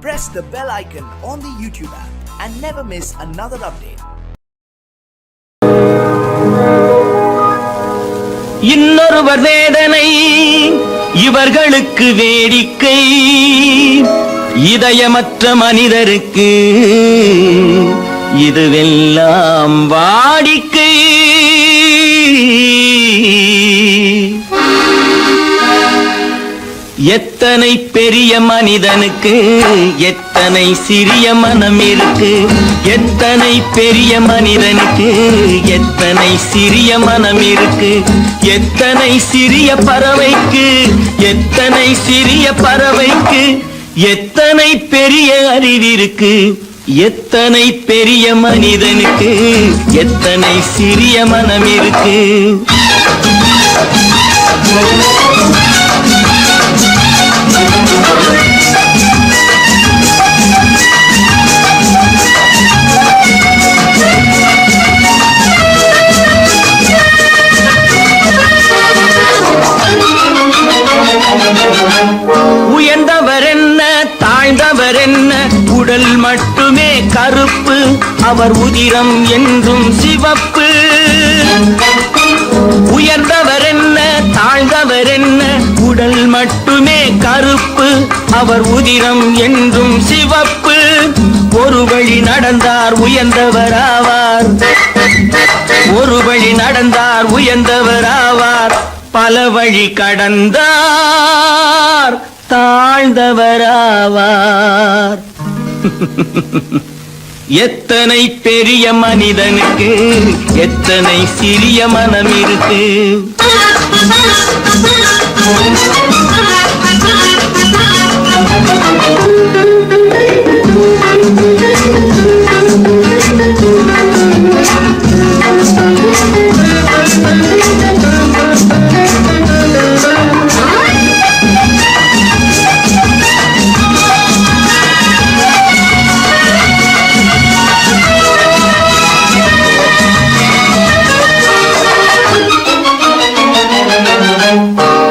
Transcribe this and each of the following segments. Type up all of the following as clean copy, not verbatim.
Press the bell icon on the YouTube app and never miss another update. இன்னொருவர் வேதனை இவர்களுக்கு வேடிக்கை, இதயமற்ற மனிதருக்கு இதுவெல்லாம் வாடிக்கை. எத்தனை பெரிய மனிதனுக்கு எத்தனை சிறிய மனம் இருக்கு, எத்தனை பெரிய மனிதனுக்கு எத்தனை சிறிய மனம் இருக்கு, எத்தனை சிறிய பறவைக்கு எத்தனை சிறிய பறவைக்கு எத்தனை பெரிய அறிவிருக்கு, எத்தனை பெரிய மனிதனுக்கு எத்தனை சிறிய மனம் இருக்கு. உயர்ந்தவர் என்ன தாழ்ந்தவர் என்ன, உடல் மட்டுமே கருப்பு, அவர் உதிரம் என்றும் சிவப்பு. உயர்ந்தவர் என்ன தாழ்ந்தவர் என்ன, உடல் மட்டுமே கருப்பு, அவர் உதிரம் என்றும் சிவப்பு. ஒரு வழி நடந்தார் உயர்ந்தவர் ஆவார், ஒரு வழி நடந்தார் உயர்ந்தவர் ஆவார், பல வழி கடந்தார் தாழ்ந்தவராவார். எத்தனை பெரிய மனிதனுக்கு எத்தனை சிறிய மனம் இருக்கு.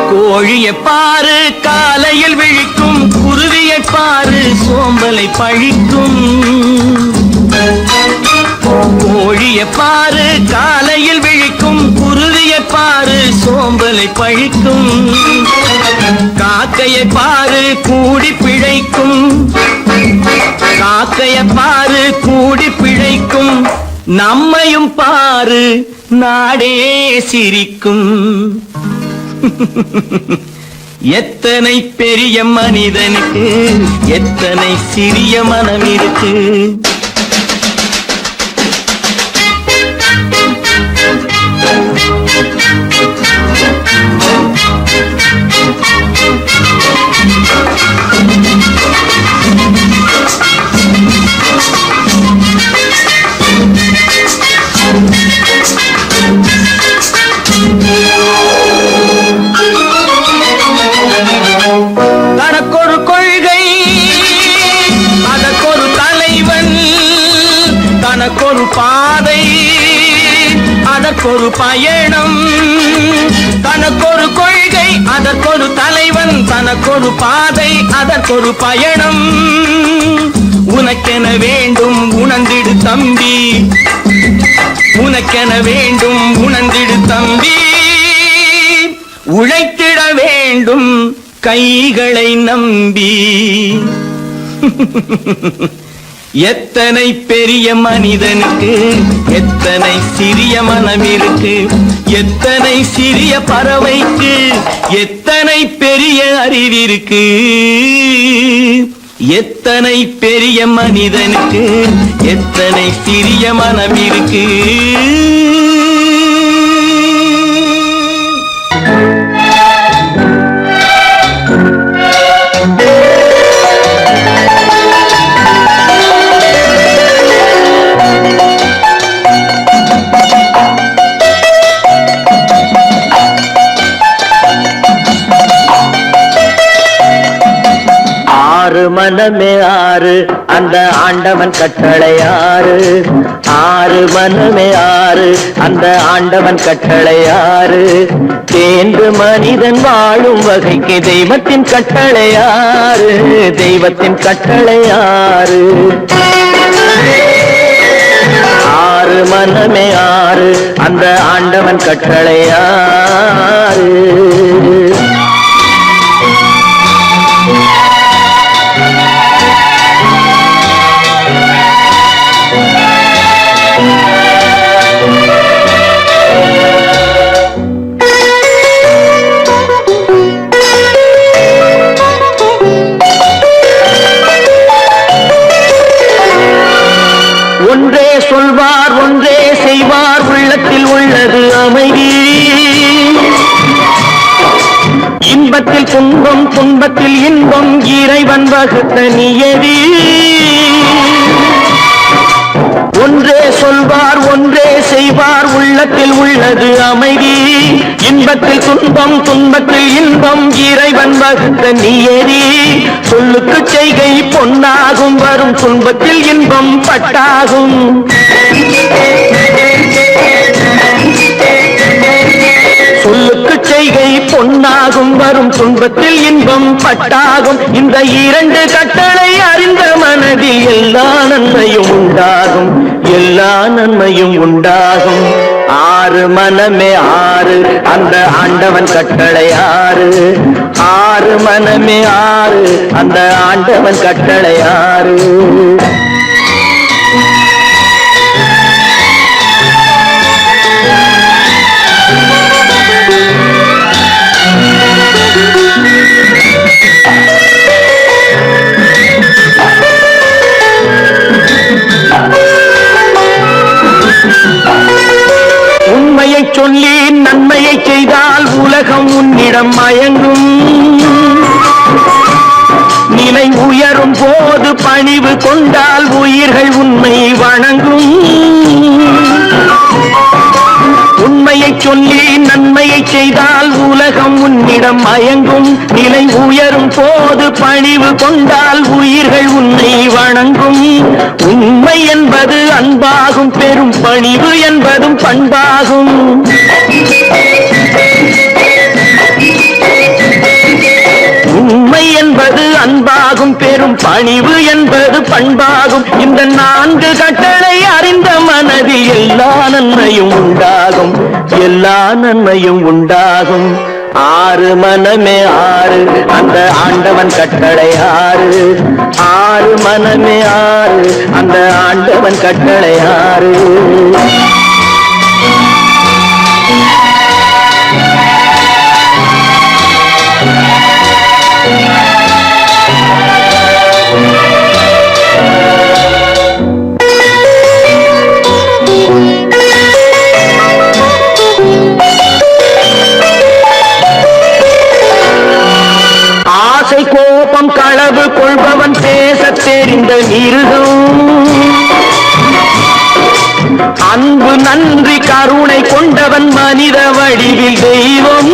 கோழியை பாரு காலையில் விழிக்கும், குருவியை பாரு சோம்பலை பழிக்கும். கோழியை பாரு காலையில் விழிக்கும், குருவியை பாரு சோம்பலை பழிக்கும். காக்கையை பாரு கூடி பிழைக்கும், காக்கையை பாரு கூடி பிழைக்கும். நம்மையும் பாரு நாடே சிரிக்கும். எத்தனை பெரிய மனிதனுக்கு எத்தனை சிறிய மனம் இருக்கு. தனக்கொரு கொள்கை அதற்கொரு தலைவன், தனக்கொரு பாதை அதற்கொரு பயணம். தனக்கொரு கொள்கை அதற்கொரு தலைவன், தனக்கொரு பாதை அதற்கொரு பயணம். உனக்கென வேண்டும் உணர்ந்திடு தம்பி, உனக்கென வேண்டும் உணர்ந்திடு தம்பி. உழைத்திட வேண்டும் கைகளை நம்பி. எத்தனை பெரிய மனிதனுக்கு எத்தனை சிறிய மனம் இருக்கு, எத்தனை சிறிய பறவைக்கு எத்தனை பெரிய அறிவிருக்கு, எத்தனை பெரிய மனிதனுக்கு எத்தனை சிறிய மனம் இருக்கு. ஆறு மனமே ஆறு அந்த ஆண்டவன் கட்டளை ஆறு. ஆறு மனமே ஆறு அந்த ஆண்டவன் கட்டளை ஆறு. தேர்ந்து மனிதன் வாழும் வகைக்கு தெய்வத்தின் கட்டளை ஆறு. தெய்வத்தின் கட்டளை ஆறு. ஆறு மனமே ஆறு அந்த ஆண்டவன் கட்டளை ஆறு. ஒன்றே சொல்வார் ஒன்றே செய்வார் உள்ளத்தில் உள்ளது அமைதி. இன்பத்தில் துன்பம் துன்பத்தில் இன்பம் இறைவன் வகுத்த நியதி. ஒன்றே சொல்வார் ஒன்றே செய்வார் உள்ளத்தில் உள்ளது அமைதி. இன்பத்தில் துன்பம் துன்பத்தில் இன்பம் இறைவன் வகுத்த நியதி. சொல்லுக்கு செய்கை பொன்னாகும் வரும் துன்பத்தில் இன்பம் பட்டாகும். சொல்லுக்கு செய்கை பொன்னாகும் வரும் துன்பத்தில் இன்பம் பட்டாகும். இந்த இரண்டு கட்டளை அறிந்த மனதில் எல்லா நன்மையும் உண்டாகும். எல்லா நன்மையும் உண்டாகும். ஆறு மனமே ஆறு அந்த ஆண்டவன் கட்டளை ஆறு. ஆறு மனமே ஆறு அந்த ஆண்டவன் கட்டளை ஆறு. உண்மையை சொல்லி நன்மையை செய்தால் உலகம் உன்னிடம் மயங்கும். நிலை உயரும் போது பணிவு கொண்டால் உயிர்கள் உன்னை வணங்கும். உண்மையை சொல்லி நன்மையை செய்தால் உலகம் உன்னிடம் மயங்கும். நிலை உயரும் போது பணிவு கொண்டால் உயிர்கள் உன்னை வணங்கும். உண்மை என்பது அன்பாகும் பெரும் பணிவு என்பதும் பண்பாகும். உண்மை என்பது அன்பாகும் பெரும் பணிவு என்பது பண்பாகும். இந்த நான்கு கட்டளை அறிந்த மனதில் எல்லா நன்மையும் உண்டாகும். எல்லா நன்மையும் உண்டாகும். ஆறு மனமே ஆறு அந்த ஆண்டவன் கட்டளை ஆறு. ஆறு மனமே ஆறு அந்த ஆண்டவன் கட்டளை ஆறு. ஆசை கோபம் களவு கொள்பவன் பேசத் தெரிந்த மிருகம். அன்பு நன்றி கருணை கொண்டவன் மனித வடிவில் தெய்வம்.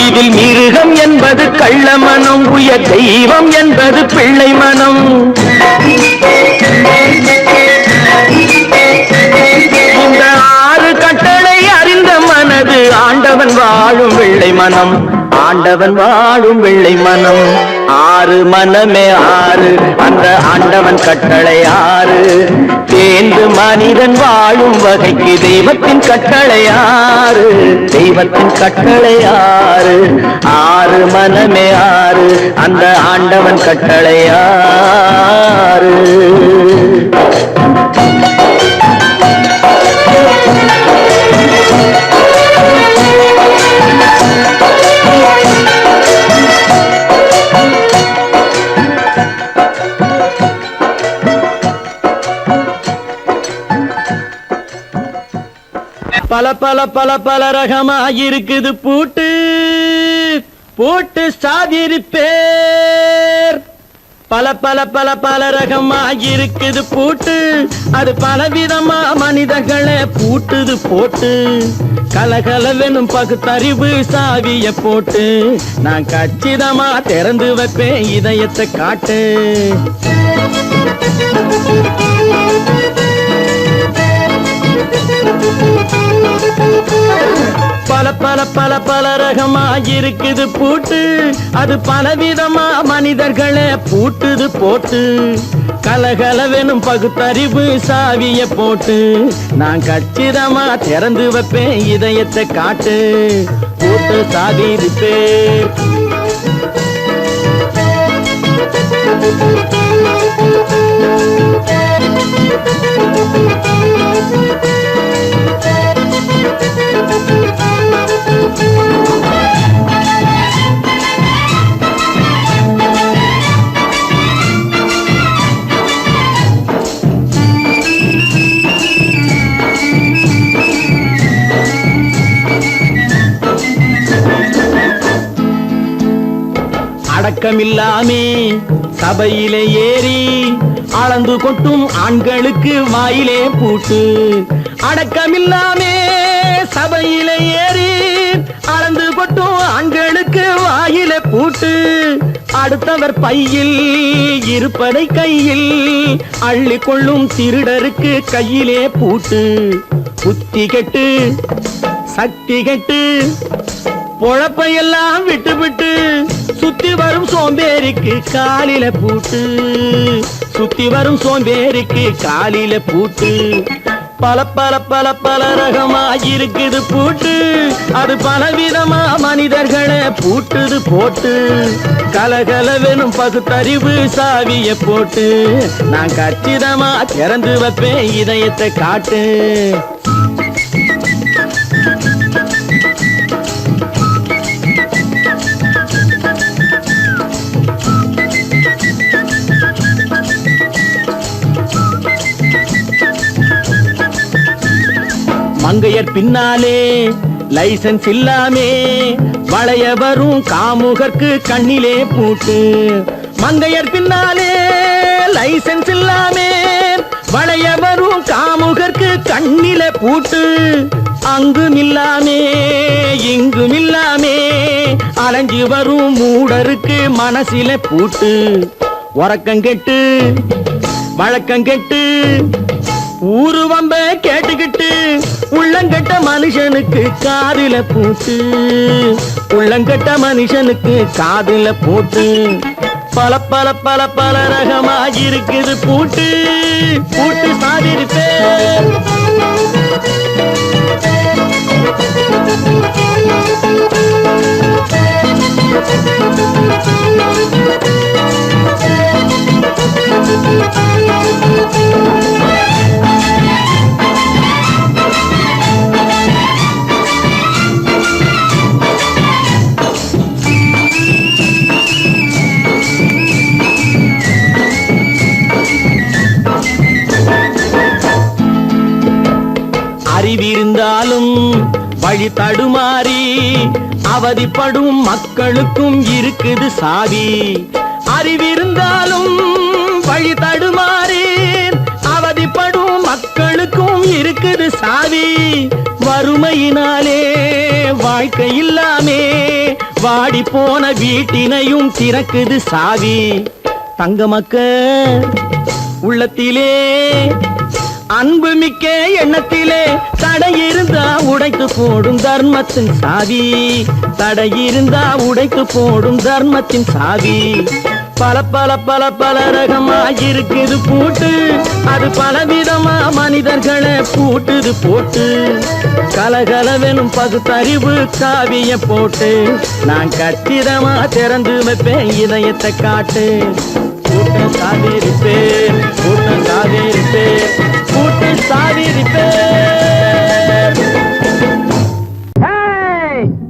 இதில் மிருகம் என்பது கள்ள மனம். உயர் தெய்வம் என்பது பிள்ளை மனம். இந்த ஆறு கட்டளை அறிந்த மனது ஆண்டவன் வாழும் வெள்ளை மனம். ஆண்டவன் வாழும் வெள்ளை மனம். ஆறு மனமே ஆறு அந்த ஆண்டவன் கட்டளை ஆறு. தேர்ந்து மனிதன் வாழும் வகைக்கு தெய்வத்தின் கட்டளை ஆறு. தெய்வத்தின் கட்டளை ஆறு. ஆறு மனமே ஆறு அந்த ஆண்டவன் கட்டளை ஆறு. பல பல பல பல ரகமா இருக்குது பூட்டு. பூட்டு சாதிரி பேர். பல பல பல பல ரகமா இருக்குது பூட்டு. அது பலவிதமா மனிதர்களை பூட்டுது போட்டு. கலகலவெனும் பகுத்தறிவு சாவிய போட்டு நான் கச்சிதமா திறந்து வைப்பேன் இதயத்தை காட்டு. பல பல பல பல ரகமா இருக்குது பூட்டு, அது பலவிதமா மனிதர்களை பூட்டுது போட்டு. கலகலவெனும் பகுத்தறிவு சாவிய போட்டு நான் கச்சிதமா திறந்து வைப்பேன் இதயத்தை காட்டு. பூட்டு சாவி ரிப்பேர். அடக்கமில்லாமே சபையிலே ஏறி அளந்து கொட்டும் ஆண்களுக்கு வாயிலே பூட்டு. அடக்கமில்லாமே சபையிலே ஏறி அளந்து கொட்டும் ஆண்களுக்கு வாயிலே பூட்டு. அடுத்தவர் பையில் இருப்பதை கையில் அள்ளி கொள்ளும் திருடருக்கு கையிலே பூட்டு. புத்தி கெட்டு சக்தி கெட்டு பொழப்பையெல்லாம் விட்டு விட்டு சுத்தி வரும் சோம்பேறிக்கு காலில பூட்டு. சுத்தி வரும் சோம்பேறிக்கு காலில பூட்டு. பல பல பல பல ரகமா இருக்குது பூட்டு, அது பலவிதமா மனிதர்களை பூட்டுது போட்டு. கலகலவெனும் பகுத்தறிவு சாவிய போட்டு நான் கச்சிதமா திறந்து வைப்பேன் இதயத்தை காட்டு. மங்கையர் பின்னாலே லைசன்ஸ் இல்லாமே வளைய வரும் காமுகர்க்கு கண்ணிலே பூட்டு. மங்கையர் பின்னாலே லைசன்ஸ் இல்லாமே வளைய வரும் காமுகர்க்கு கண்ணிலே பூட்டு. அங்கும் இல்லாமே இங்கும் இல்லாமே அலைஞ்சி வரும் மூடருக்கு மனசிலே பூட்டு. உறக்கங்கெட்டு வழக்கங்கெட்டு ஊருவம்ப கேட்டுக்கிட்டு உள்ளங்கட்ட மனுஷனுக்கு காதில பூட்டு. உள்ளங்கட்ட மனுஷனுக்கு காதில பூட்டு. பல பல பல பல ரகமா இருக்குது பூட்டு. பூட்டு சாதிருப்பேன். அறிவிருந்தாலும் வழி தடுமாறி அவதிப்படும் மக்களுக்கும் இருக்குது சாவி. அறிவிருந்தாலும் வழி தடுமாறி அவதிப்படும் மக்களுக்கும் இருக்குது சாவி. வறுமையினாலே வாழ்க்கை இல்லாமே வாடி போன வீட்டினையும் திறக்குது சாவி. தங்க மக்க உள்ளத்திலே அன்பு மிக்க எண்ணத்திலே தடை இருந்தா உடைத்து போடும் தர்மத்தின் சாவி. தடை இருந்தா உடைத்து போடும் தர்மத்தின் சாவி. பல பல பல பல ரகமா இருக்குது பூட்டு, அது பலவிதமா மனிதர்களை பூட்டுது போட்டு. கலகலவெனும் பகுத்தறிவு காவிய போட்டு நான் கச்சிதமா திறந்து வைப்பேன் இதயத்தை காட்டு. பூட்டு சாதிருப்பேன், பூட்டு சாதிருப்பேன், பூட்டு சாதிருப்பேன்.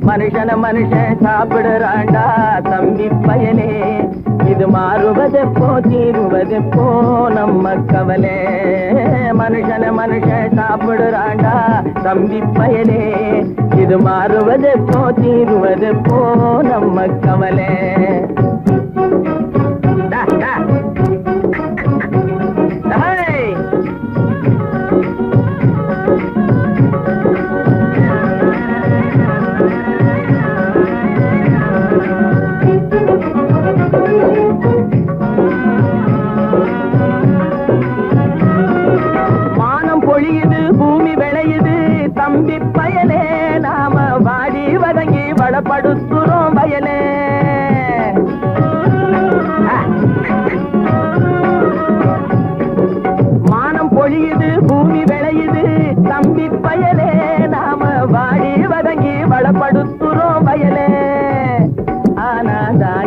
மனுஷன மனுஷன் சாப்பிடுறாண்டா தம்பி பயனே. இது மாறுவதெப்போ தீருவதெப்போ நம்ம கவலை. மனுஷன மனுஷன் சாப்பிடுறாண்டா தம்பி பயனே. இது மாறுவதெப்போ தீருவதெப்போ நம்ம கவலை.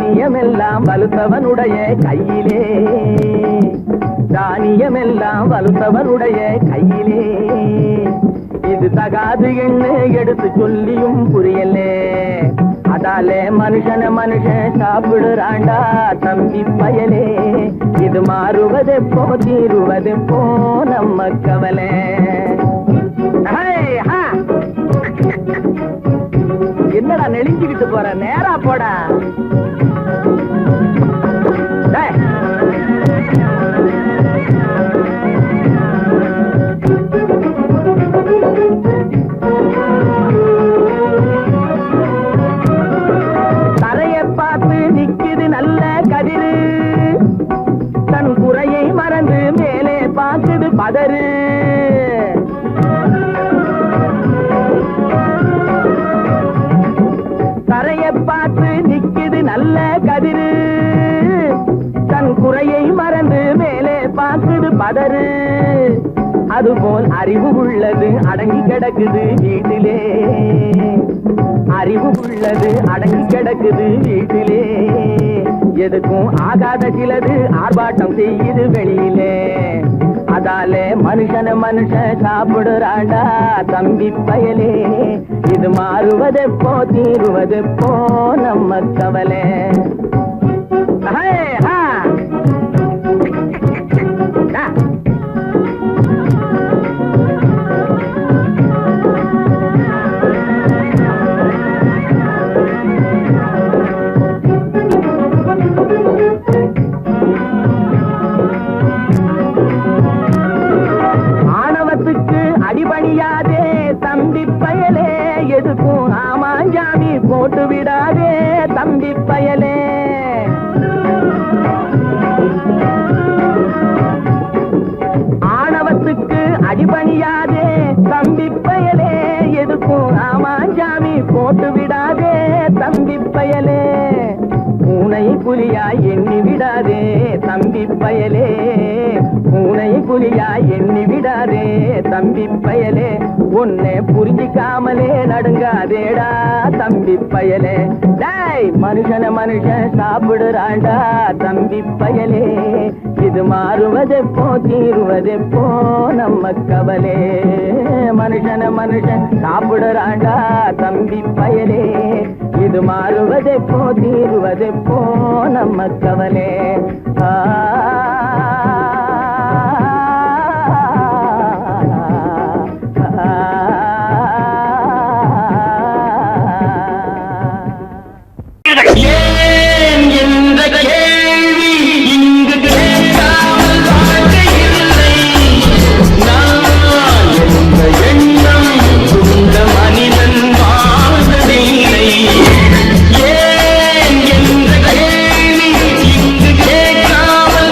தானியமெல்லாம் வலுத்தவனுடைய கையிலே, தானியமெல்லாம் வலுத்தவனுடைய கையிலே. இது தகாது என்று எடுத்து சொல்லியும் புரியலே. அதாலே மனுஷன் சாப்பிடுறாண்டா தம்பி பயலே. இது மாறுவதெப்போ தீருவதெப்போ நம்ம கவலை. என்னடா நெளிஞ்சுக்கிட்டு போற, நேரா போடா. தரையை பார்த்து நிக்குது நல்ல கதிரு, தன் குறையை மறந்து மேலே பார்க்குது பதறு. தரையை பார்த்து நிக்குது நல்ல கதிரு, தன் குறையை மறந்து மேலே பார்க்குது பதறு. அதுபோல் அறிவு உள்ளது அடங்கி கிடக்குது வீட்டிலே, அறிவு உள்ளது அடங்கி கிடக்குது வீட்டிலே. எதுக்கும் ஆகாத சிலது ஆர்ப்பாட்டம் செய்யுது வெளியிலே. அதாலே மனுஷன் சாப்பிடுறாண்டா தம்பி பயலே. இது மாறுவதெப்போ தீருவதெப்போ நம்ம கவலை. ஆணவத்துக்கு அடிபணியாதே தம்பி பயலே. எதுக்கும் ஆமாஞ்சாமி போட்டு விடாதே தம்பி பயலே. ஆணவத்துக்கு அடிபணியாதே தம்பி பயலே. எதுக்கும் ஆமாஞ்சாமி போட்டு விடாதே தம்பி பயலே. பூனை புலியாய் எண்ணி விடாதே தம்பி பயலே. பூனை புலியாய் எண்ணி விடாதே தம்பி பயலே. உன்னை புரிஞ்சிக்காமலே நடுங்காதேடா தம்பி பயலே. டேய் மனுஷன் சாப்பிடுறாண்டா தம்பி பயலே. இது மாறுவதெப்போ தீருவதெப்போ நம்ம கவலை. மனுஷன் சாப்பிடுறாண்டா தம்பி பயலே. இது மாறுவதெப்போ தீருவதெப்போ நம்ம கவலை. ஏன் என்ற கேள்வி இங்கு கேட்காமல் வாழ்க்கை இல்லை. நான் என்ற எண்ணம் கொண்ட மனிதன் வாழ்வதில்லை. ஏன் என்ற கேள்வி இங்கு கேட்காமல்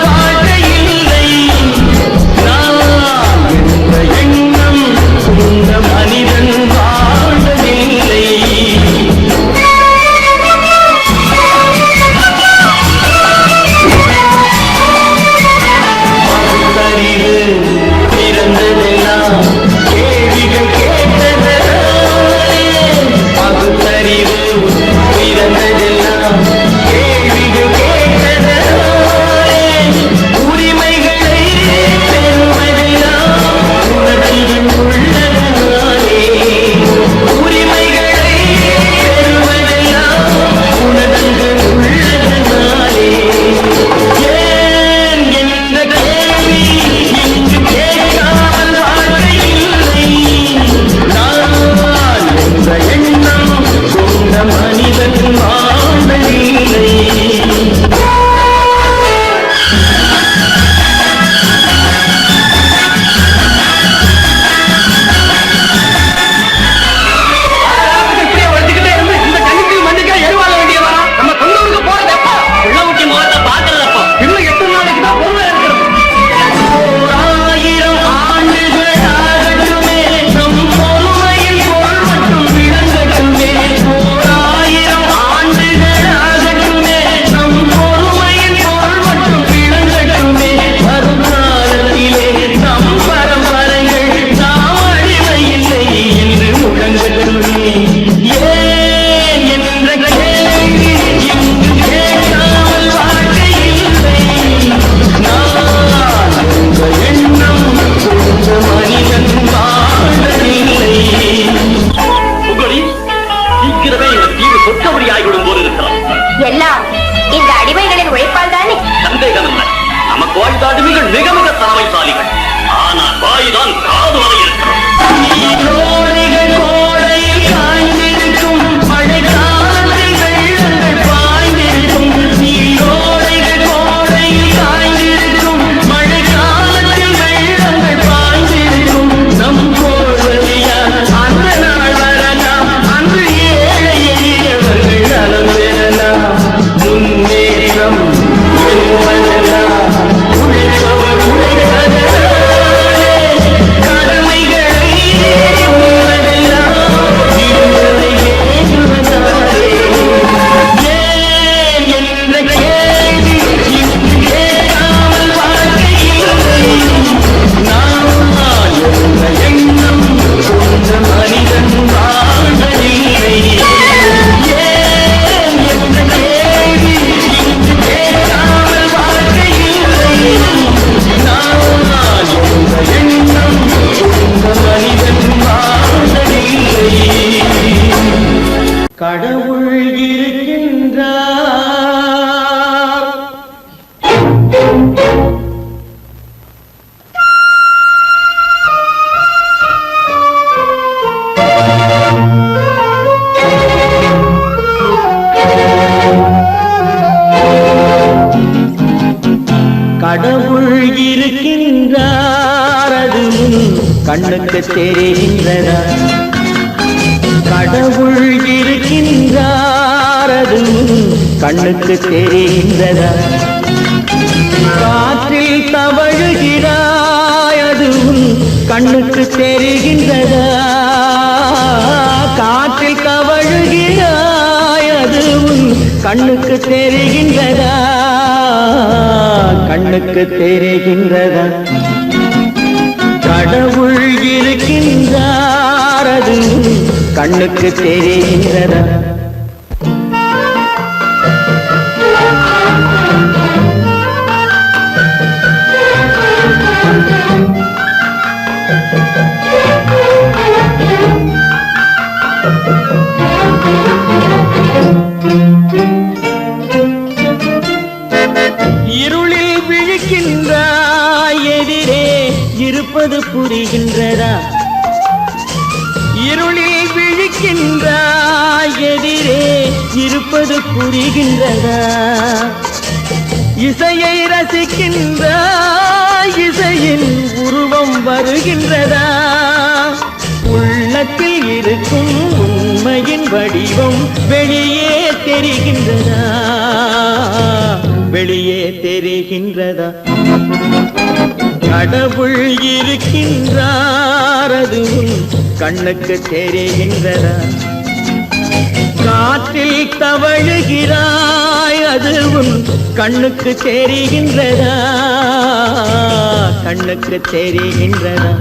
கடவுள் இருக்கின்றார் அது உன் கண்ணுக்கு தெரிகின்றதா? கடவுள் இருக்கின்றார் அது உன் கண்ணுக்கு தெரிகின்றதா? காற்றில் தவழுகிறாய் அது உன் கண்ணுக்கு தெரிகின்றதா? காற்றில் தவழுகிறாய் அது உன் கண்ணுக்கு தெரிகின்றதா? கண்ணுக்கு தெரிகின்றதா? கடவுள் இருக்கின்றார் அது உன் கண்ணுக்கு தெரிகின்றதா? இருளில் விழிக்கின்றாய் எதிரே இருப்பது புரிகின்றதா? இருளில் விழிக்கின்றாய் எதிரே இருப்பது புரிகின்றதா? இசையை ரசிக்கின்றாய் இசையின் உருவம் வருகின்றதா? உள்ளத்தில் இருக்கும் உண்மையின் வடிவம் வெளியே தெரிகின்றதா? வெளியே தெரிகின்றதா? கடவுள் இருக்கின்றார் அது உன் கண்ணுக்கு தெரிகின்றதா? காற்றில் தவழுகிறாய் அது உன் கண்ணுக்கு தெரிகின்றதா? கண்ணுக்கு தெரிகின்றதா?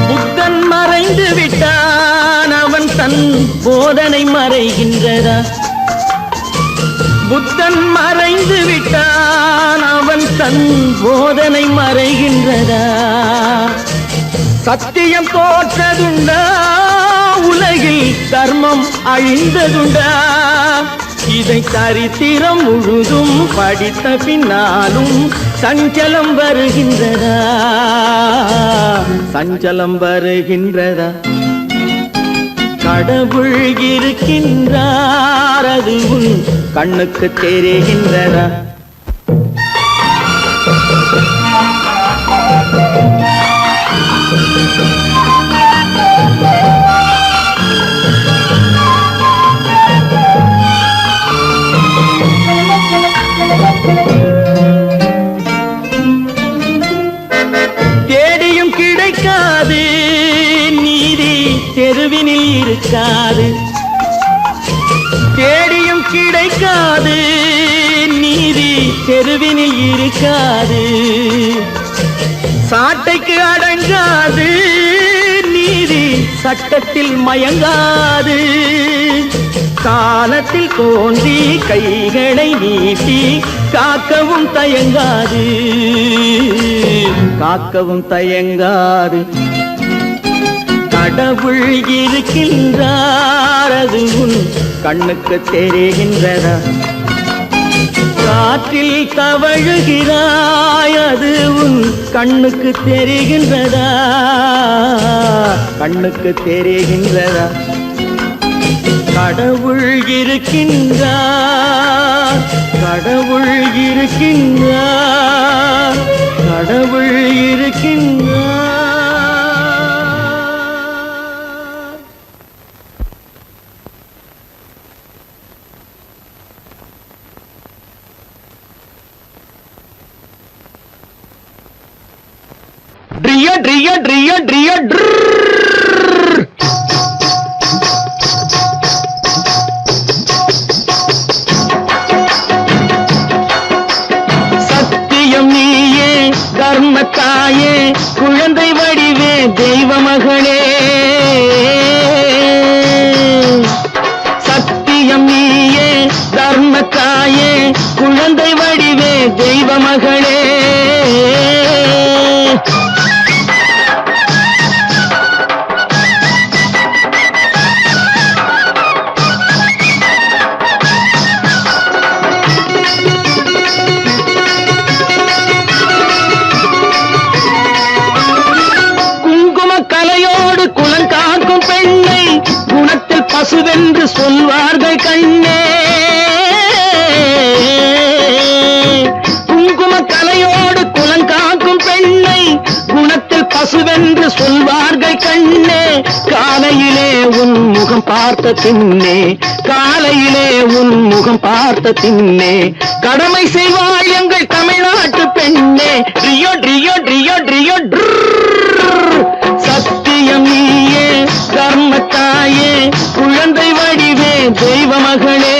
புத்தன் மறைந்து விட்டான் அவன் தன் போதனை மறைகின்றதா? புத்தன் மறைந்து விட்டான் அவன் தன் போதனை மறைகின்றதா? சத்தியம் தோற்றதுண்டா? உலகில் தர்மம் அழிந்ததுண்டா? இதை சரித்திரம் முழுதும் படித்த பின்னாலும் சஞ்சலம் வருகின்றதா? சஞ்சலம் வருகின்றதா? கடவுள் இருக்கின்றார் அது உன் கண்ணுக்கு தெரிகின்றதா? தேடியும் கிடைக்காது நீதி தெருவினில் இருக்காது. தேடியும் கிடைக்காது நீதி தெருவினில் இருக்காது. சாட்டைக்கு அடங்காது நீதி சட்டத்தில் மயங்காது. காலத்தில் தோன்றி கைகளை நீட்டி காக்கவும் தயங்காது. காக்கவும் தயங்காது. கடவுள் இருக்கின்றார் அது உன் கண்ணுக்கு தெரிகின்றதா? காற்றில் தவழுகிறாய் அது உன் கண்ணுக்கு தெரிகின்றதா? கண்ணுக்கு தெரிகின்றதா? கடவுள் இருக்கின்றார். கடவுள் இருக்கின்றார். கடவுள் இருக்கின்றார். ட்ரிய ட்ரிய ட்ரிய ட்ரிய சத்தியம் நீயே தர்மத்தாயே குழந்தை வடிவே தெய்வ மகளே. சத்தியம் நீயே தர்மத்தாயே குழந்தை வடிவே தெய்வ மகளே. பசுவென்று சொல்வார்கள் கண்ணே. குங்கும கலையோடு குலங்காக்கும் பெண்ணை குணத்தில் பசுவென்று சொல்வார்கள் கண்ணே. காலையிலே உன் முகம் பார்த்த பின்னே, காலையிலே உன் முகம் பார்த்த பின்னே கடமை செய்வாள் எங்கள் தமிழ்நாட்டு பெண்ணே. ட்ரியோ ட்ரியோ ட்ரியோ ட்ரியோ சத்தியம் நீயே கர்மத்தாயே, குழந்தை வடிவே தெய்வ மகளே.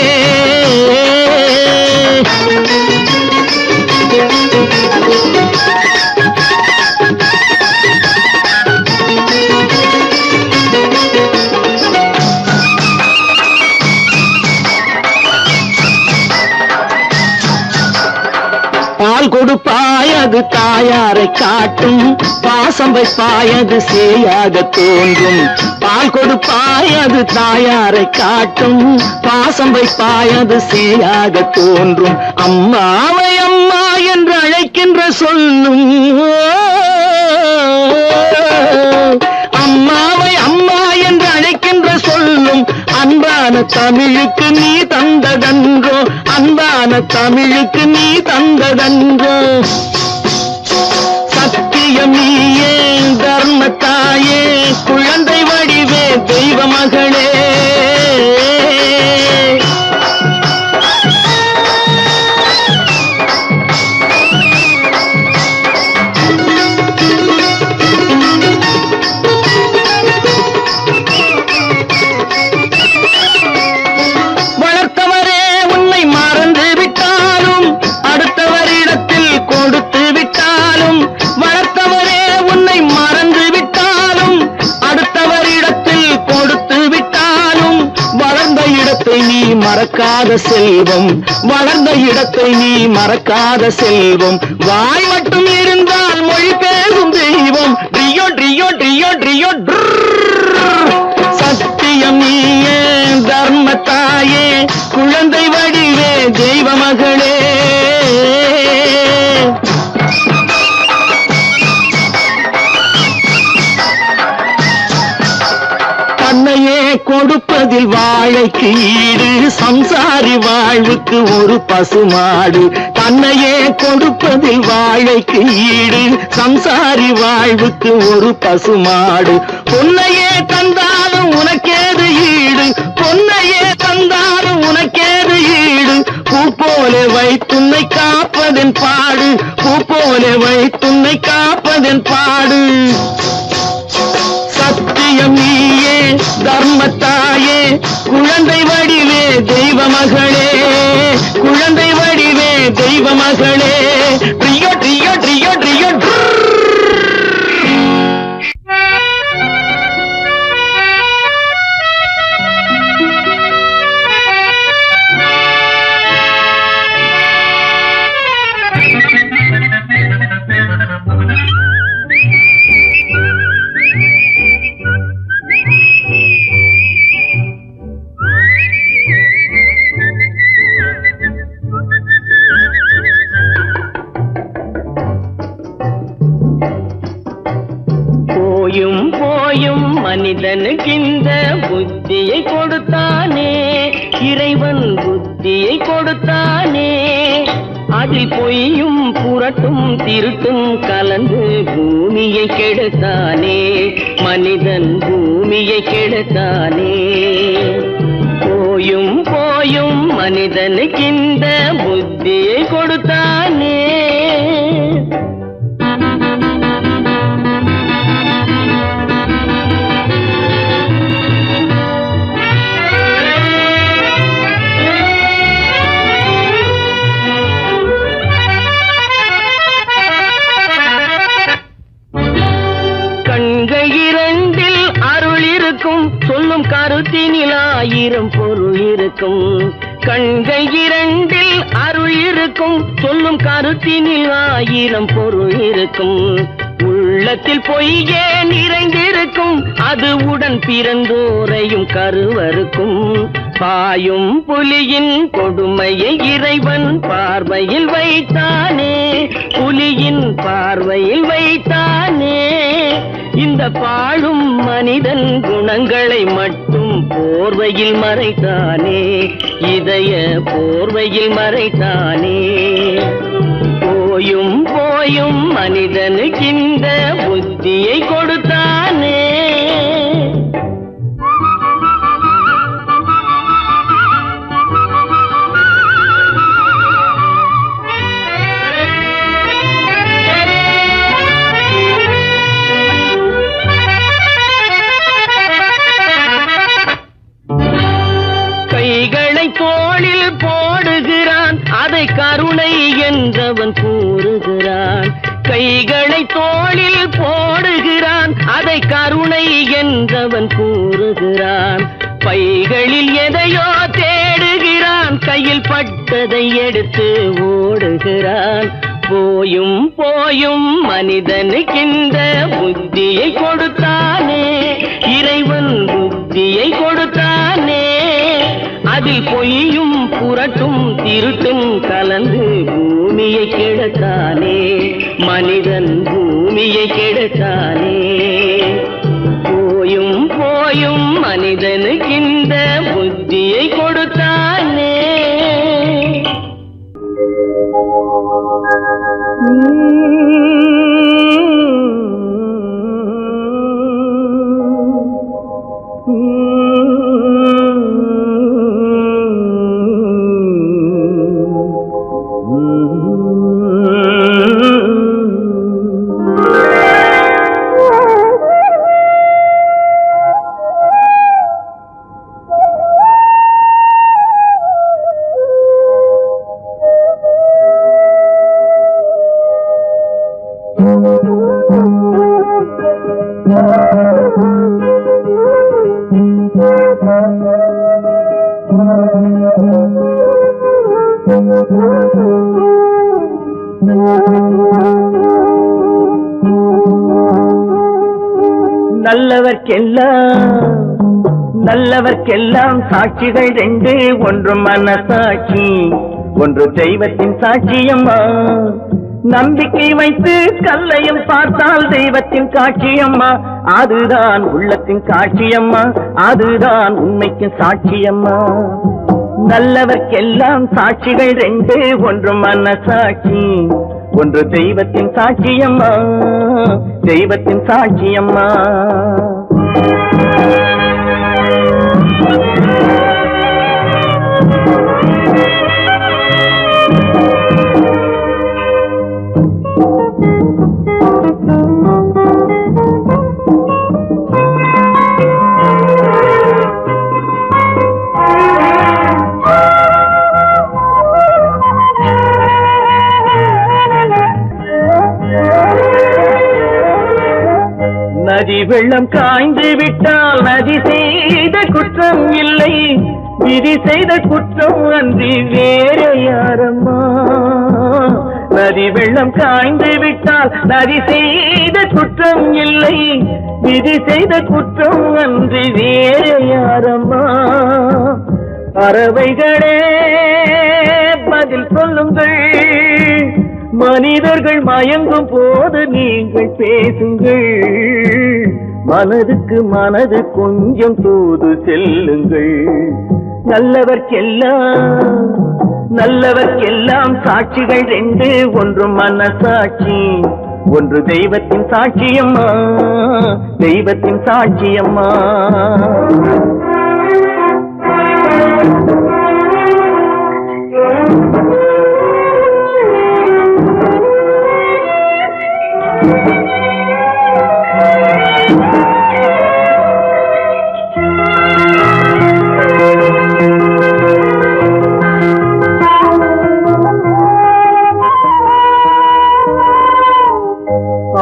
பால் கொடுப்பாய் அது தாயாரை காட்டும், பாசம் வைப்பாய் அது சேயாக தோன்றும். பால் கொடுப்பாய் அது தாயாரை காட்டும், பாசம் வைப்பாய் அது சேயாக தோன்றும். அம்மாவை அம்மா என்று அழைக்கின்ற சொல்லும், அம்மாவை அம்மா என்று அழைக்கின்ற சொல்லும் அன்பான தமிழுக்கு நீ தந்ததன்றோ, அன்பான தமிழுக்கு நீ தந்ததன்றோ. சத்தியம் நீயே தர்மத்தாயே, குழந்தை வடிவே தெய்வ மகளே. நீ மறக்காத செல்வம், வளர்ந்த இடத்தை நீ மறக்காத செல்வம். வாய் மட்டும் இருந்தால் மொழி பேசும் தெய்வம். ட்ரியோ ட்ரியோ ட்ரியோ ட்ரியோ சத்தியம் நீயே தர்மத்தாயே, குழந்தை வடிவே தெய்வ மகளே. தன்னையே கொடுப்பதில் வாழைக்கு ஈடு, சம்சாரி வாழ்வுக்கு ஒரு பசுமாடு. தன்னையே கொடுப்பதில் வாழைக்கு ஈடு, சம்சாரி வாழ்வுக்கு ஒரு பசுமாடு. பொன்னையே தந்தாலும் உனக்கேது ஈடு, பொன்னையே தந்தாலும் உனக்கேது ஈடு. பூ போல வைத்துன்னை காப்பதன் பாடு, பூ போல வைத்துன்னை காப்பதன் பாடு. சத்தியம் நீயே தர்மத்தாயே, குழந்தை வடிவே தெய்வ மகளே, குழந்தை வடிவே தெய்வ மகளே. ட்ரியோ ட்ரியோ ட்ரியோ ட்ரியோ போயும் போயும் மனிதனுக்கு இந்த புத்தியை கொடுத்தானே, இறைவன் புத்தியை கொடுத்தானே. அதில் பொய்யும் புரட்டும் திருட்டும் கலந்து பூமியை கெடுத்தானே, மனிதன் பூமியை கெடுத்தானே. போயும் போயும் மனிதனுக்கு இந்த புத்தியை கொடுத்தானே. சொல்லும் கருத்தினில் ஆயிரம் பொருள் இருக்கும். கண்கள் இரண்டில் அருள் இருக்கும், சொல்லும் கருத்தினில் ஆயிரம் பொருள் இருக்கும். உள்ளத்தில் பொய்யே நிறைந்திருக்கும், அது உடன் பிறந்தோரையும் கருவருக்கும். பாயும் புலியின் கொடுமையை இறைவன் பார்வையில் வைத்தானே, புலியின் பார்வையில் வைத்தானே. இந்த இந்த பாழும் மனிதன் குணங்களை மட்டும் போர்வையில் மறைத்தானே, இதய போர்வையில் மறைத்தானே. போயும் போயும் மனிதனுக்கு இந்த புத்தியை கொடுத்தானே. கைகளை தோளில் போடுகிறான், அதை கருணை என்றவன் கூறுகிறான். கைகளை தோளில் போடுகிறான், அதை கருணை என்றவன் கூறுகிறான். பைகளில் எதையோ தேடுகிறான், கையில் பட்டதை எடுத்து ஓடுகிறான். போயும் போயும் மனிதனுக்கின்ற புத்தியை கொடுத்தானே, இறைவன் புத்தியை கொடுத்தானே. அதில் பொய்யும் புரட்டும் திருட்டும் கலந்து பூமியை கெடுத்தானே, மனிதன் பூமியை கெடுத்தானே. போயும் போயும் மனிதனுக்கின்ற புத்தியை கொடுத்தானே. நல்லவர்க்கெல்லாம் சாட்சிகள் ரெண்டு, ஒன்று மனசாட்சி, ஒன்று தெய்வத்தின் சாட்சியம்மா. நம்பிக்கை வைத்து கல்லையும் பார்த்தால் தெய்வத்தின் காட்சியம்மா, அதுதான் உள்ளத்தின் காட்சியம்மா, அதுதான் உண்மைக்கு சாட்சியம்மா. நல்லவர்க்கெல்லாம் சாட்சிகள் ரெண்டு, ஒன்று மனசாட்சி, ஒன்று தெய்வத்தின் சாட்சியம்மா, தெய்வத்தின் சாட்சியம்மா. நதி வெள்ளம் காய்ந்து விட்டால் நதி செய்த குற்றம் இல்லை, விதி செய்த குற்றம் அன்றி வேற யாரம்மா. நதி வெள்ளம் காய்ந்து விட்டால் நதி செய்த குற்றம் இல்லை, விதி செய்த குற்றம் அன்றி வேற யாரம்மா. பறவைகளே பதில் சொல்லுங்கள், மனிதர்கள் மயங்கும் போது நீங்கள் பேசுங்கள். மனதுக்கு மனது கொஞ்சம் தூது செல்லுங்கள். நல்லவர்க்கெல்லாம் சாட்சிகள் ரெண்டு, ஒன்று மனசாட்சி, ஒன்று தெய்வத்தின் சாட்சியம்மா, தெய்வத்தின் சாட்சியம்மா.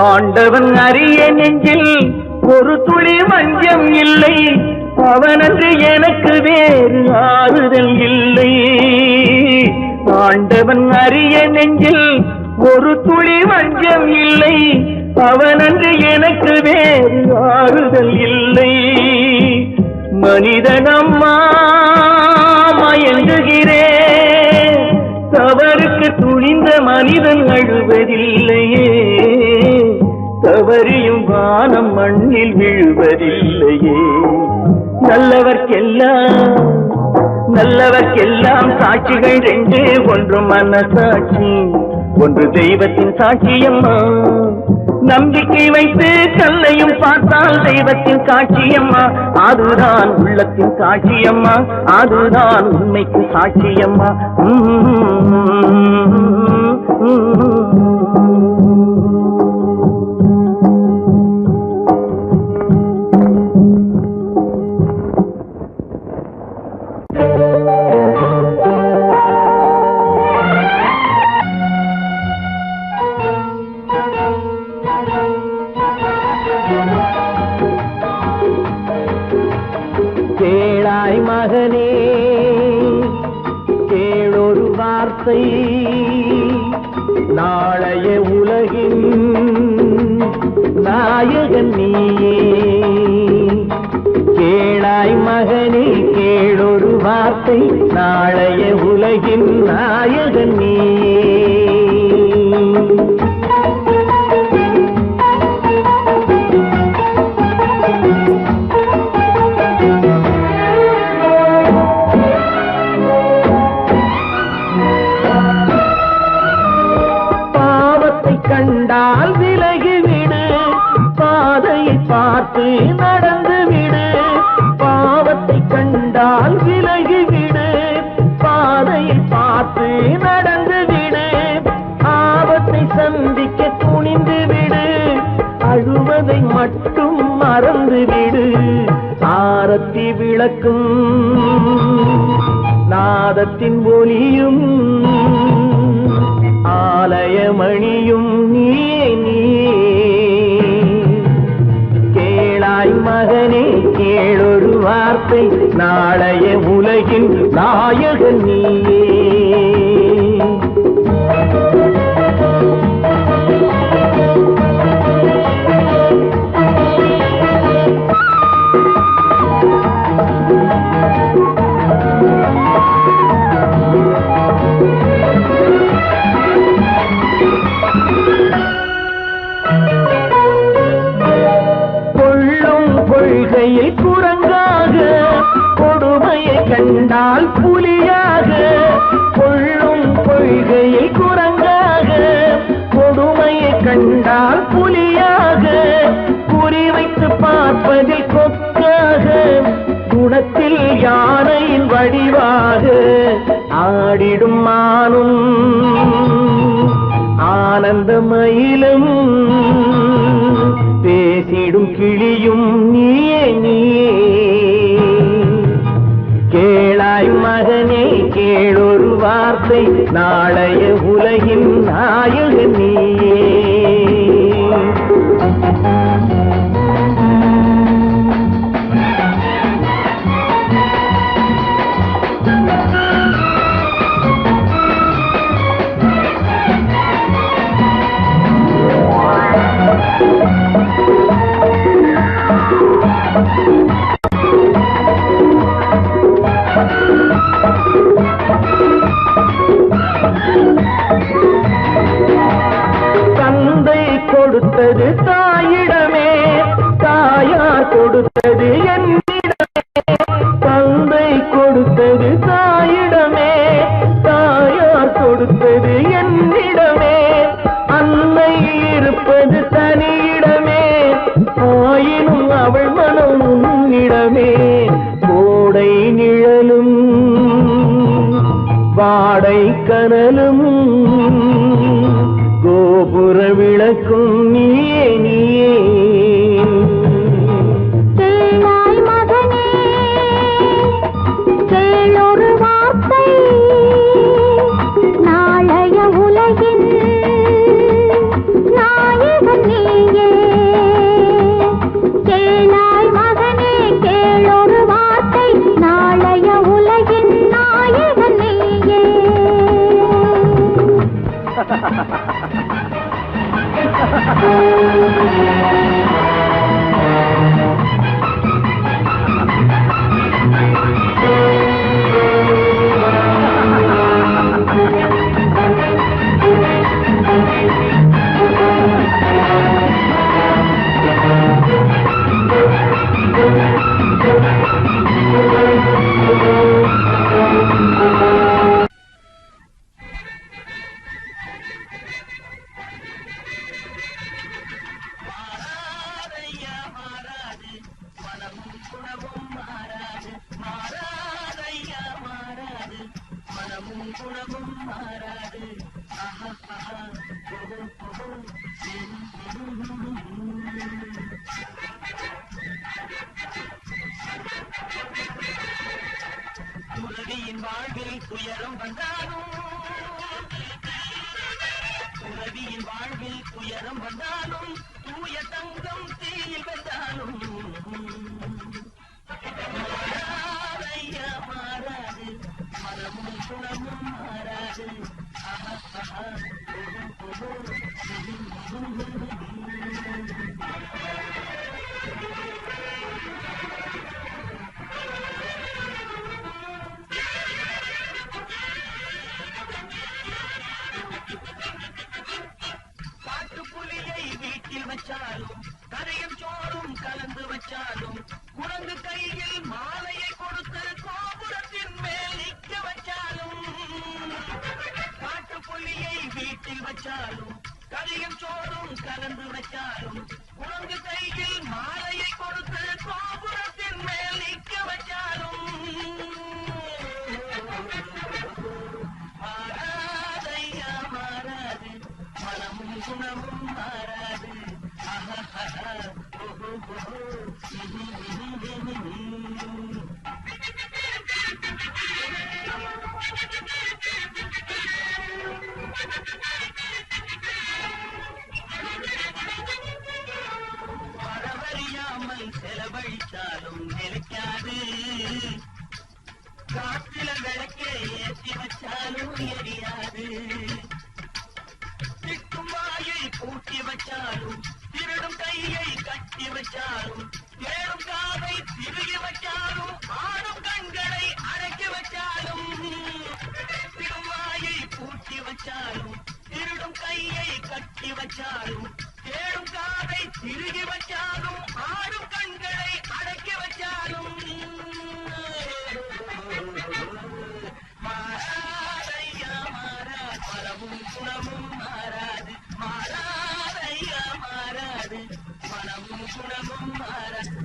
ஆண்டவன் அறிய நெஞ்சில் ஒரு துளி வஞ்சம் இல்லை, அவனன்று எனக்கு வேறு ஆறுதல் இல்லை. ஆண்டவன் அறிய நெஞ்சில் ஒரு துளி வஞ்சம் இல்லை, அவனன்று எனக்கு வேறு ஆறுதல் இல்லை. மனிதனம்மா மயங்குகிறேன், தவறுக்கு துணிந்த மனிதன் அழுவதில்லையே, தவறு வரியும் வானம் மண்ணில் விழுவதில்லையே. நல்லவர்க்கெல்லாம் சாட்சிகள் ரெண்டு, ஒன்று மனசாட்சி, ஒன்று தெய்வத்தின் சாட்சியம்மா. நம்பிக்கை வைத்து கல்லையும் பார்த்தால் தெய்வத்தின் சாட்சியம்மா. அதுதான் உள்ளத்தின் சாட்சியம்மா, அதுதான் உண்மைக்கு சாட்சியம்மா. கேளாய் மகனே, கேளொரு வார்த்தை, நாளைய உலகின் நாயகன் நீயே. கேளாய் மகனே, கேளொரு வார்த்தை, நாளைய உலகின் நாயகன் நீயே. கண்டால் விலகிவிடு, பாதையை பார்த்து நடந்து விடு. பாவத்தை கண்டால் விலகிவிடு, பாதையை பார்த்து நடந்து விடு. ஆபத்தை சந்திக்க துணிந்து விடு, அழுவதை மட்டும் மறந்து விடு. ஆரத்தி விளக்கும் நாதத்தின் ஒலியும் ஆலயமணியும் நீயே. கேளாய் மகனே, கேளொரு வார்த்தை, நாளைய உலகின் நாயகன் நீயே. கொள்கையில் குரங்காக, கொடுமையை கண்டால் புலியாக. கொள்ளும் கொள்கையில் குரங்காக, கொடுமையை கண்டால் புலியாக. குறிவைத்து பார்ப்பதில் கொக்காக, குணத்தில் யானையின் வடிவாக. ஆடிடும் மானும் ஆனந்த மயிலும், பேசிடும் கிளியும் நீயே. கேளாய் மகனே, கேளொரு வார்த்தை, நாளைய உலகின் நாயகன் நீயே. தந்தை கொடுத்தது தாயிடமே, தாயார் கொடுத்தது என்னிடமே. தந்தை கொடுத்தது தாயிடமே, தாயார் கொடுத்தது என்னிடமே. அன்னை இருப்பது தனியிடமே, ஆயினும் அவள் மனம் உன்னிடமே. கோடை நிழலும் வாடை கனலும், கோபுர விளக்கும் நீயே. கேளாய் மகனே, கேளொரு வார்த்தை, நாளைய உலகின் நாயகன் நீயே. கேளாய் மகனே, கேளொரு வார்த்தை, நாளைய உலகின் நாயகன் நீயே. குணமும் மாறாது. துறவியின் வாழ்வில் துயரம் வந்தாலும், துறவியின் வாழ்வில் துயரம் வந்தாலும், தூய தங்கம் தீயில் வென்றாலும் மாறாதையா மாறாது, மனமும் குணமும் மாறாது. காட்டுப்புலியை வீட்டில் வச்சாலும், கரையும் சோறும் கலந்து வச்சாலும், குரங்கு கையில் மாலையை கொடுத்து கோபுரத்தின் மேல் நிற்க வச்சாலும், காட்டுப்புலியை வீட்டில் வச்சாலும், கரையும் சோறும் கலந்து வச்சாலும், குரங்கு கையில் மாலையை கொடுத்து கோபுரத்தின் மேல் நிற்க வச்சாலும் மாறாதையா மாறாது, மனமும் குணமும் மாறாது. பரவறியாமல் செலவழித்தாலும் நிலைக்காது, காற்றில விளக்கே ஏற்றி வச்சாலும் எரியாது. திட்டும் வாயை பூட்டி வச்சாலும், திருடும் கையை கட்டி வச்சாலும், தேடும் காதை திருகி வச்சாலும், ஆடும் கண்களை அடக்கி வச்சாலும், திடும் வாயை பூட்டி வச்சாலும், திருடும் கையை கட்டி வச்சாலும், தேடும் காதை திருகி வச்சாலும், ஆடும் கண்களை அடக்கி வச்சாலும் மாறாதையா மாறாது, மனமும் குணமும் மாறாது. மாறாதையா மாறாது, மனமும் குணமும் மாறாது.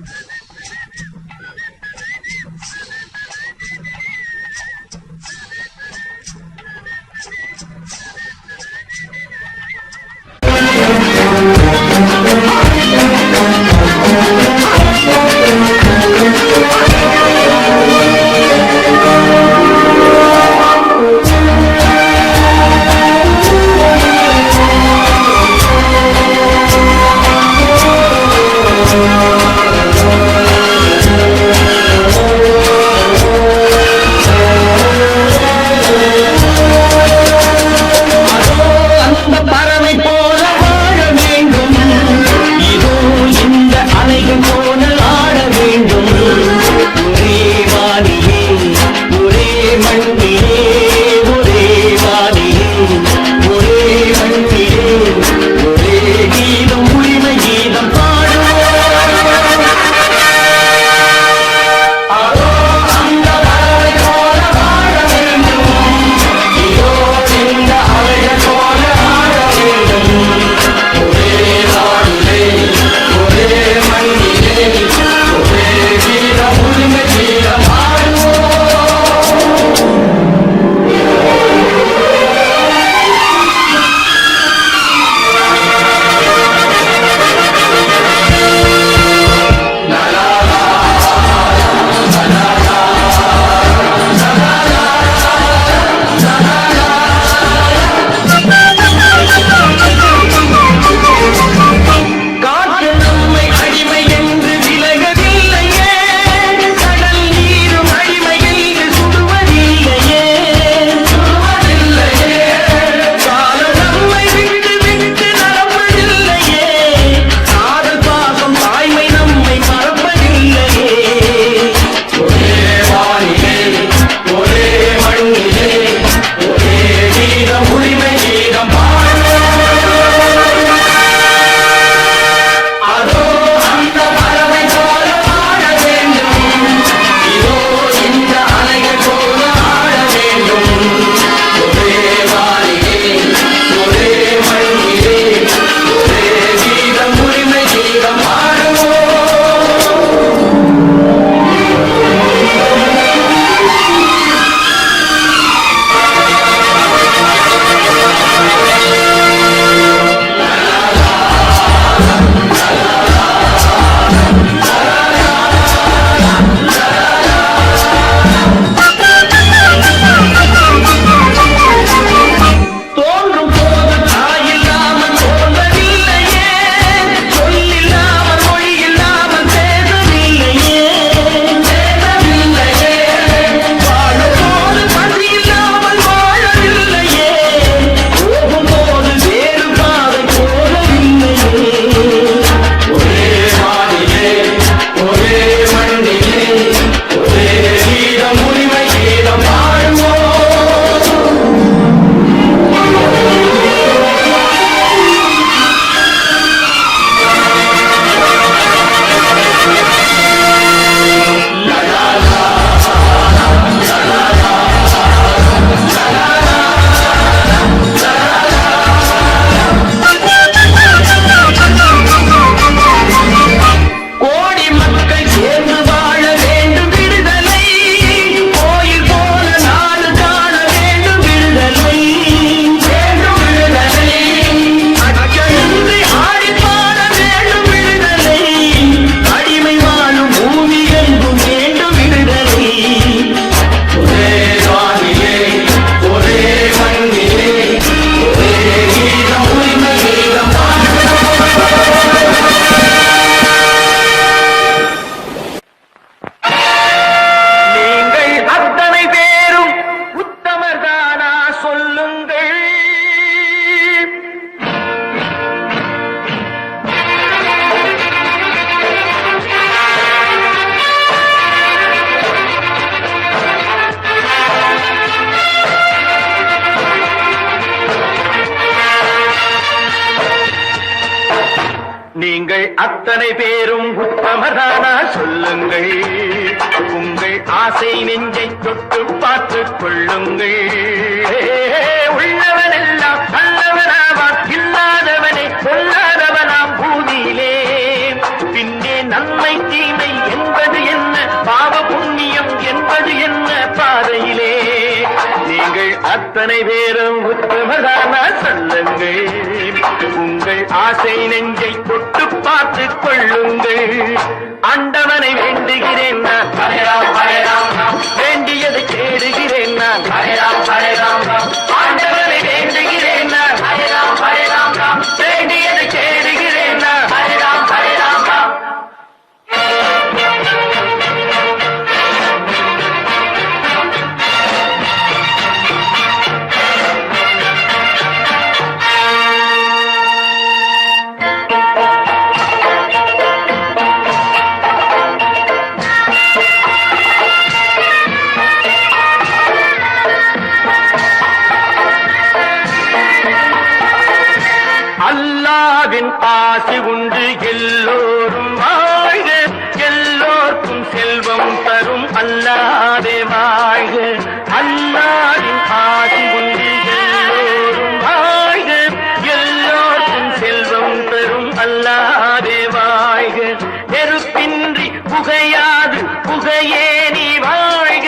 நீங்கள் அத்தனை பேரும் உத்தமதானா சொல்லுங்கள், உங்கள் ஆசை நெஞ்சை தொட்டு பார்த்துக் கொள்ளுங்கள். உள்ளவனெல்லாம் நல்லவனாவான், இல்லாதவனை கொல்லாதவனாம் பூமியிலே. பின்னே நன்மை தீமை என்பது என்ன, பாவ புண்ணியம் என்பது என்ன பாதையிலே. நீங்கள் அத்தனை பேரும் உத்தமதானா சொல்லுங்கள், உங்கள் ஆசை நெஞ்சை தொட்டு பார்த்துக் கொள்ளுங்கள். ஆண்டவனை வேண்டுகிறேன் நான், வேண்டியதை தேடுகிறேன் நான். ஆண்டவனை வேண்டுகிறேன் நான், வேண்டியதை தேடுகிறேன் நான். அல்லாவின் ஆசி உண்டு எல்லோரும் வாழ்க, எல்லோருக்கும் செல்வம் தரும் அல்லாவே வாழ்க. அல்லாவின் ஆசி உண்டு எல்லோரும் வாழ்க, எல்லோருக்கும் செல்வம் தரும் அல்லாவே வாழ்க. நெருப்பின்றி புகையாது புகையே நீ வாழ்க,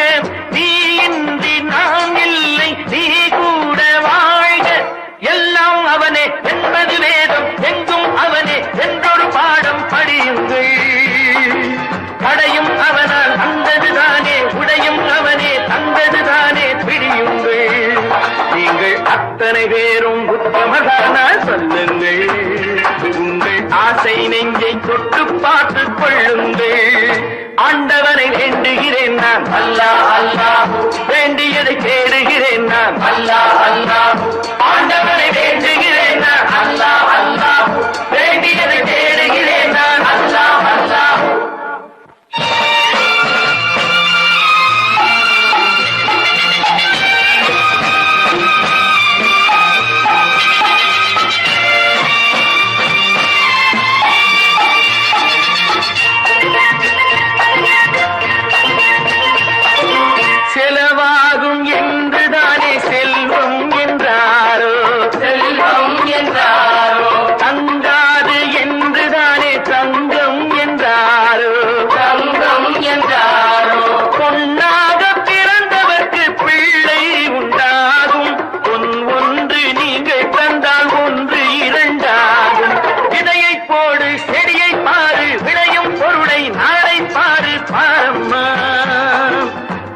நீ இன்றி நாம் இல்லை நீ கூட வாழ்க. எல்லாம் அவனே என்பது வேதம், எங்கும் அவனே என்றொரு பாடம் படியுங்கள். படையும் அவனால் வந்ததுதானே, உடையும் அவனே தந்ததுதானே பிடியுங்கள். நீங்கள் அத்தனை பேரும் உத்தமதானா சொல்லுங்கள், உங்கள் ஆசை நெஞ்சை தொட்டு பார்த்துக் கொள்ளுங்கள். ஆண்டவனை வேண்டுகிறேன் நான், அல்லாஹ் அல்லாஹ், வேண்டியதை தேடுகிறேன் நான், அல்லாஹ் அல்லாஹ். ஆண்டவனை வேண்டுகிறேன் நான், அல்லாஹ் அல்லாஹ், வேண்டியதை தேடுகிறேன் நான், அல்லாஹ் அல்லாஹ். செலவாகும் என்றுதானே செல்வம் என்றாரோ, செல்வம் என்றாரோ. தங்காது என்றுதானே தங்கம் என்றாரோ, தங்கம் என்றாரோ. பொன்னாக பிறந்தவர்க்கு பிள்ளை உண்டாகும், பொன் ஒன்று நீங்கள் தந்தால் ஒன்று இரண்டாகும். விதையை போடு செடியை பாரு, விளையும் பொருளை நாளை பாரு பாரம்மா.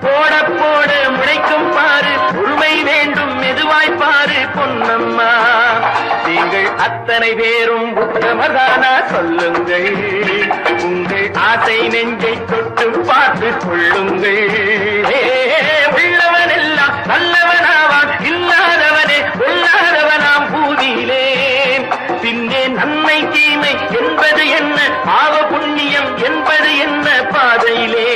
போட போட முளைக்கும் பாரு, பொறுமை வேண்டும் மெதுவாய் பாரு பொன்னம்மா. நீங்கள் அத்தனை பேரும் உத்தமதானா சொல்லுங்கள், உங்கள் ஆசை நெஞ்சை தொட்டு பார்த்துக் கொள்ளுங்கள். உள்ளவனெல்லாம் நல்லவனாவான், இல்லாதவனே கொல்லாதவனாம் பூமியிலே. பின்னே நன்மை தீமை என்பது என்ன, பாவ புண்ணியம் என்பது என்ன பாதையிலே.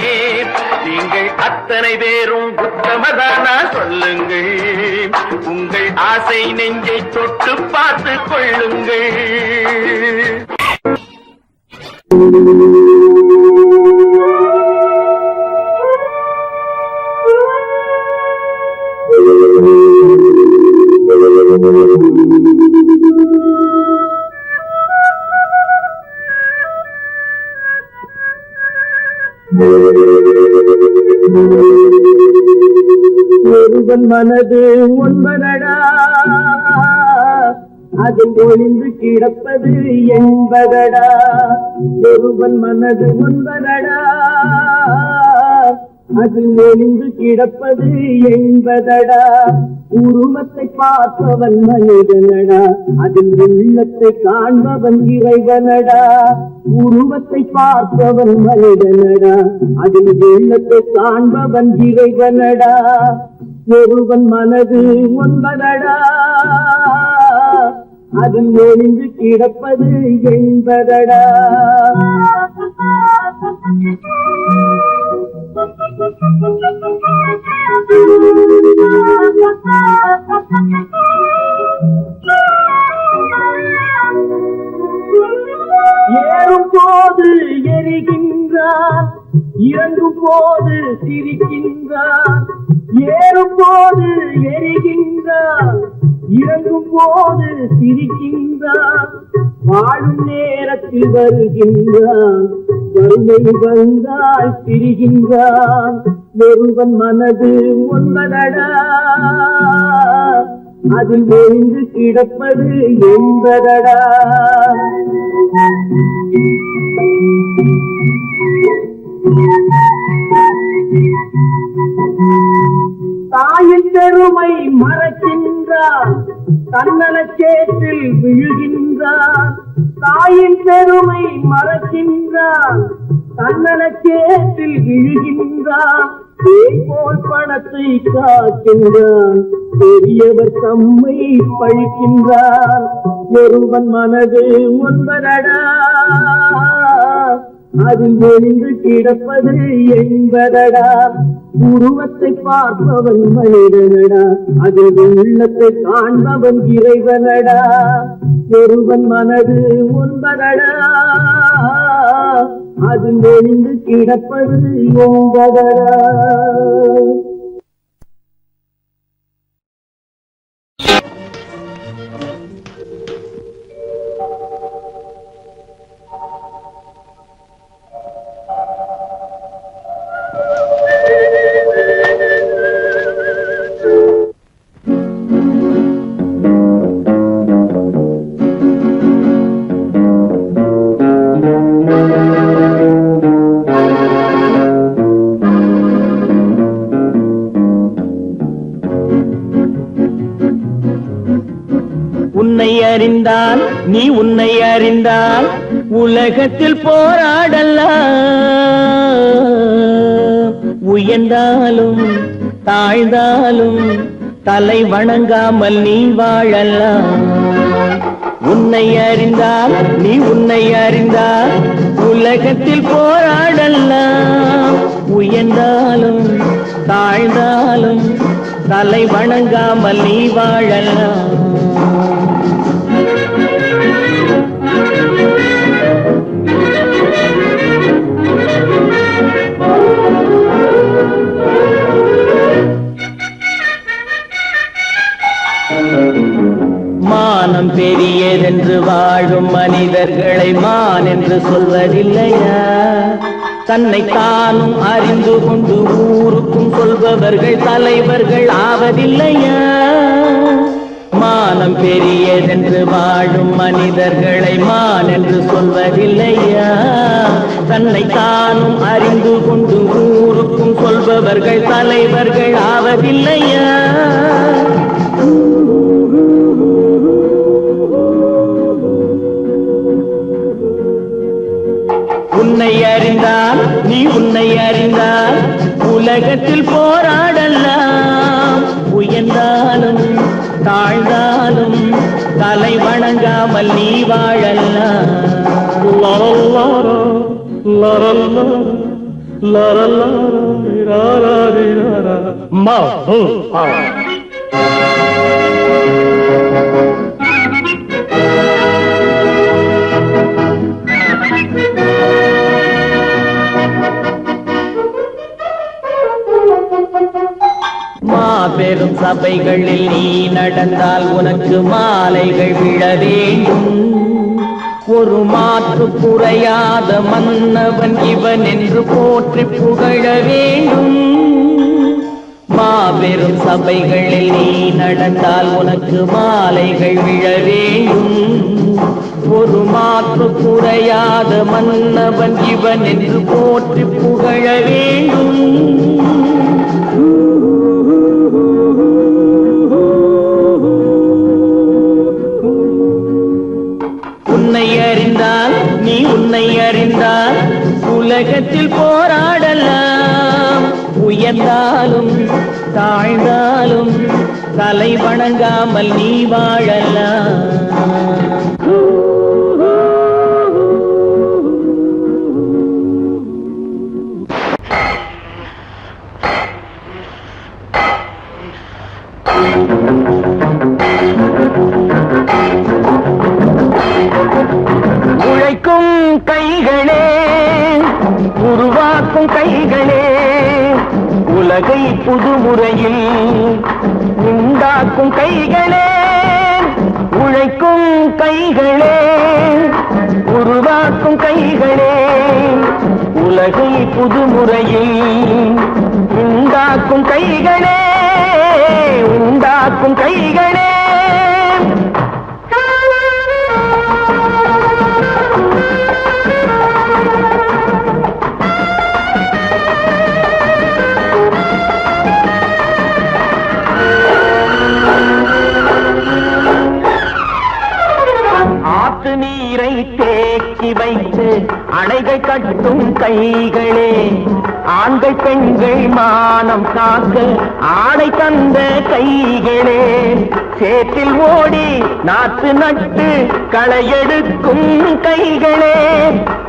நீங்கள் அத்தனை பேரும் உத்தமதானா சொல்லுங்கள், உங்கள் ஆசை நெஞ்சை தொட்டு பார்த்துக் கொள்ளுங்கள். ஒருவன் மனது ஒன்பதடா, அதில் ஒளிந்து கிடப்பது என்பதடா. ஒருவன் மனது ஒன்பதடா, அதில் ஒளிந்து கிடப்பது என்பதடா. உருவத்தை பார்ப்பவன் மனிதனடா, அதில் உள்ளத்தை காண்பவன் இறைவனடா. உருவத்தை பார்ப்பவன் மனிதனடா, அதில் உள்ளத்தை காண்பவன் இறைவனடா. ஒருவன் மனது ஒன்பதடா, அதில் ஒளிந்து கிடப்பது என்பதடா. எரிகின்றான், இறங்கும் போது சிரிக்கின்றான். ஏறும் போது எரிகின்றான், இறங்கும் போது சிரிக்கின்றான். வாழும் நேரத்தில் வருகின்றான், வறுமை வந்தால் பிரிகின்றான். ஒருவன் மனது ஒன்பதடா, அதில் ஒன்று கிடப்பது என்பதடா. தாயின் பெருமை மறக்கின்றான், தன்னலச்சேற்றில் விழுகின்றான். தாயின் பெருமை மறக்கின்றான், தன்னலச்சேற்றில் விழுகின்றான். போல் பணத்தை காக்கின்றான், பெரியவர் தம்மை பழிக்கின்றான். ஒருவன் மனது ஒன்பதடா, அதில் ஒன்று கிடப்பது என்பதடா. உருவத்தை பார்ப்பவன் மனிதனடா, அதில் உள்ளத்தை காண்பவன் இறைவனடா. ஒருவன் மனது ஒன்பதடா, அதில் ஒன்று கிடப்பது என்பதடா. உன்னை அறிந்தால் நீ உன்னை அறிந்தால் உலகத்தில் போராடலாம். உயர்ந்தாலும் தாழ்ந்தாலும் தலை வணங்காமல் நீ வாழலாம். உன்னை அறிந்தால் நீ உன்னை அறிந்தால் உலகத்தில் போராடலாம். உயர்ந்தாலும் தாழ்ந்தாலும் தலை வணங்காமல் நீ வாழலாம். மானம் பெரியதென்று வாழும் மனிதர்களை மான் என்று சொல்வதில்லையா? தன்னை தானும் அறிந்து கொண்டு ஊருக்கும் சொல்பவர்கள் தலைவர்கள் ஆவதில்லையா? மானம் பெரியதென்று வாழும் மனிதர்களை மான் என்று சொல்வதில்லையா? தன்னை தானும் அறிந்து கொண்டு ஊருக்கும் சொல்பவர்கள் தலைவர்கள் ஆவதில்லையா? உன்னை அறிந்தால் நீ உன்னை அறிந்தால் உலகத்தில் போராடலாம். உயர்ந்தாலும் தாழ்ந்தாலும் தலை வணங்காமல் நீ வாழலாம். மாபெரும் சபைகளில் நீ நடந்தால் உனக்கு மாலைகள் விழ வேண்டும். ஒரு மாற்று குறையாத மன்னவன் இவன் என்று போற்றி புகழ வேண்டும். மாபெரும் சபைகளில் நீ நடந்தால் உனக்கு மாலைகள் விழ வேண்டும். ஒரு மாற்று குறையாத மன்னவன் இவன் என்று போற்றி புகழ வேண்டும். உன்னை அறிந்தால் நீ உன்னை அறிந்தால் உலகத்தில் போராடலாம். உயர்ந்தாலும் தாழ்ந்தாலும் தலை வணங்காமல் நீ வாழலாம். உழைக்கும் கைகளே உலகை புதுமுறையில் உண்டாக்கும் கைகளே, உழைக்கும் கைகளே, உருவாக்கும் கைகளே, உலகை புதுமுறையில் உண்டாக்கும் கைகளே, உண்டாக்கும் கைகளே. ஆத்து நீரை தேக்கி வைத்து அணைகள் கட்டும் கைகளே, ஆண்கள் பெண்கள் மானம் காக்க ஆடை தந்த கைகளே, சேற்றில் ஓடி நாத்து நட்டு களையெடுக்கும் கைகளே,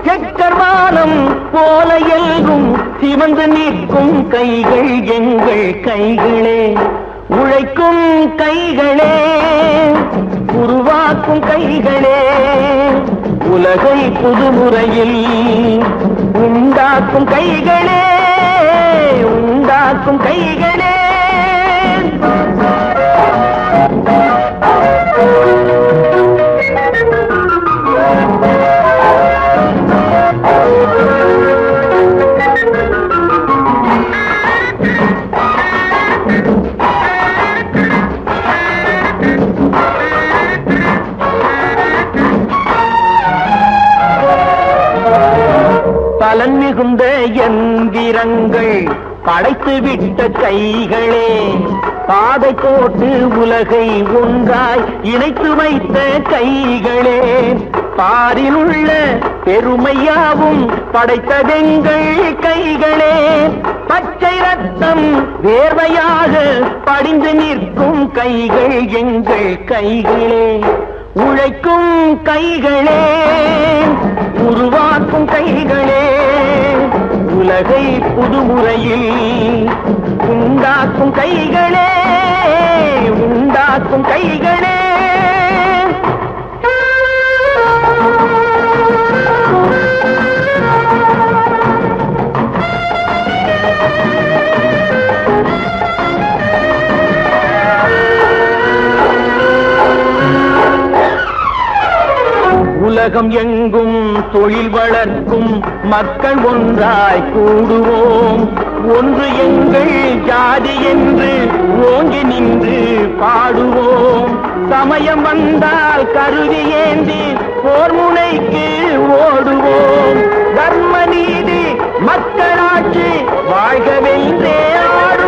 செக்கர்வானம் போல எல்கும் சிவந்து நிற்கும் கைகள் எங்கள் கைகளே. உழைக்கும் கைகளே, உருவாக்கும் கைகளே, உலகை புதுமுறையில் உண்டாக்கும் கைகளே, உண்டாக்கும் கைகளே. பலன் மிகுந்த எந்திரங்கள் படைத்து விட்ட கைகளே, பாதை போட்டு உலகை ஒன்றாய் இணைத்து வைத்த கைகளே, பாரில் உள்ள பெருமையாவும் படைத்ததெங்கள் கைகளே, பச்சை ரத்தம் வேர்வையாக படிந்து நிற்கும் கைகள் எங்கள் கைகளே. உழைக்கும் கைகளே, உருவாக்கும் கைகளே, உலகை புதுமுறையில் உண்டாக்கும் கைகளே, உண்டாக்கும் கைகளே. உலகம் எங்கும் தொழில் வளர்க்கும் மக்கள் ஒன்றாய் கூடுவோம், ஒன்று எங்கள் ஜாதி என்று ஓங்கி நின்று பாடுவோம், சமயம் வந்தால் கருதி ஏந்தி போர் முனைக்கு ஓடுவோம், தர்ம நீதி மக்களாட்சி வாழ்கவென்றே ஆடுவோம்.